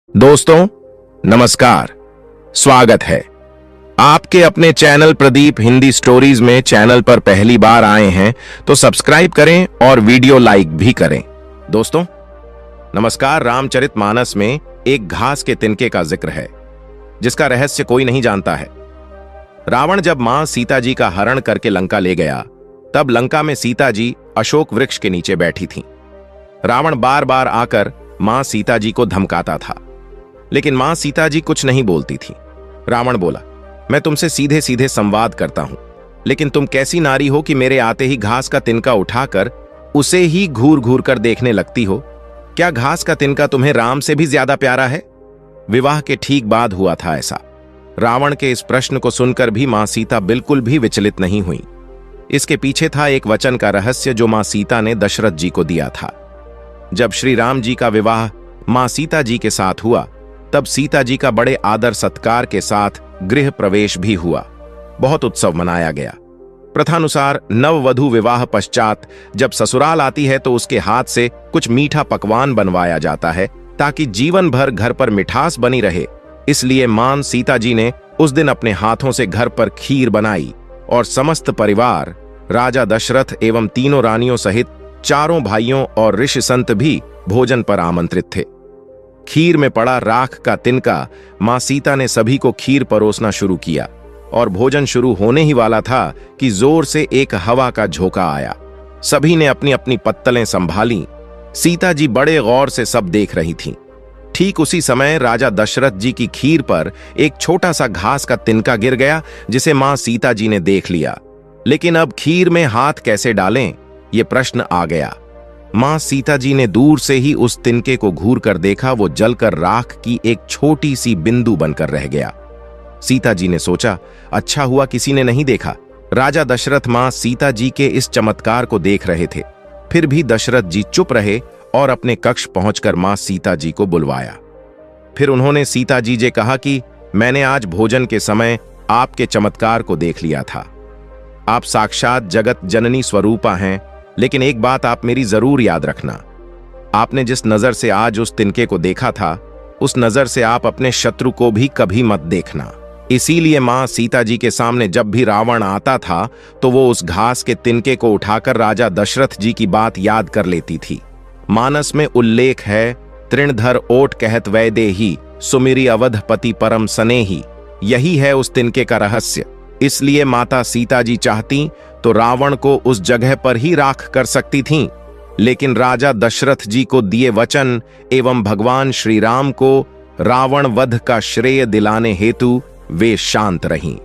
दोस्तों नमस्कार, स्वागत है आपके अपने चैनल प्रदीप हिंदी स्टोरीज में। चैनल पर पहली बार आए हैं तो सब्सक्राइब करें और वीडियो लाइक भी करें। दोस्तों नमस्कार। रामचरितमानस में एक घास के तिनके का जिक्र है जिसका रहस्य कोई नहीं जानता है। रावण जब मां सीता जी का हरण करके लंका ले गया तब लंका में सीता जी अशोक वृक्ष के नीचे बैठी थीं। रावण बार बार आकर मां सीता जी को धमकाता था, लेकिन मां सीता जी कुछ नहीं बोलती थी। रावण बोला, मैं तुमसे सीधे सीधे संवाद करता हूं, लेकिन तुम कैसी नारी हो कि मेरे आते ही घास का तिनका उठाकर उसे ही घूर घूर कर देखने लगती हो। क्या घास का तिनका तुम्हें राम से भी ज्यादा प्यारा है? विवाह के ठीक बाद हुआ था ऐसा। रावण के इस प्रश्न को सुनकर भी मां सीता बिल्कुल भी विचलित नहीं हुई। इसके पीछे था एक वचन का रहस्य जो मां सीता ने दशरथ जी को दिया था। जब श्री राम जी का विवाह मां सीता जी के साथ हुआ तब सीता जी का बड़े आदर सत्कार के साथ गृह प्रवेश भी हुआ। बहुत उत्सव मनाया गया। प्रथानुसार नववधू विवाह पश्चात जब ससुराल आती है तो उसके हाथ से कुछ मीठा पकवान बनवाया जाता है ताकि जीवन भर घर पर मिठास बनी रहे। इसलिए मां सीता जी ने उस दिन अपने हाथों से घर पर खीर बनाई और समस्त परिवार, राजा दशरथ एवं तीनों रानियों सहित चारों भाइयों और ऋषि संत भी भोजन पर आमंत्रित थे। खीर में पड़ा राख का तिनका मां सीता ने सभी को खीर परोसना शुरू किया और भोजन शुरू होने ही वाला था कि जोर से एक हवा का झोंका आया। सभी ने अपनी अपनी पत्तलें संभाली। सीता जी बड़े गौर से सब देख रही थीं। ठीक उसी समय राजा दशरथ जी की खीर पर एक छोटा सा घास का तिनका गिर गया जिसे मां सीता जी ने देख लिया, लेकिन अब खीर में हाथ कैसे डालें ये प्रश्न आ गया। मां सीता जी ने दूर से ही उस तिनके को घूर कर देखा। वो जलकर राख की एक छोटी सी बिंदु बनकर रह गया। सीता जी ने सोचा, अच्छा हुआ किसी ने नहीं देखा। राजा दशरथ मां सीता जी के इस चमत्कार को देख रहे थे। फिर भी दशरथ जी चुप रहे और अपने कक्ष पहुंचकर मां सीता जी को बुलवाया। फिर उन्होंने सीता जी से कहा कि मैंने आज भोजन के समय आपके चमत्कार को देख लिया था। आप साक्षात जगत जननी स्वरूपा हैं, लेकिन एक बात आप मेरी जरूर याद रखना। आपने जिस नजर से आज उस तिनके को देखा था उस नजर से आप अपने शत्रु को भी कभी मत देखना। इसीलिए मां सीता जी के सामने जब भी रावण आता था तो वो उस घास के तिनके को उठाकर राजा दशरथ जी की बात याद कर लेती थी। मानस में उल्लेख है, तृणधर ओट कहत वैदेही, सुमिरी अवधपति परम सनेही। यही है उस तिनके का रहस्य। इसलिए माता सीता जी चाहती तो रावण को उस जगह पर ही राख कर सकती थीं, लेकिन राजा दशरथ जी को दिए वचन एवं भगवान श्री राम को रावण वध का श्रेय दिलाने हेतु वे शांत रहीं।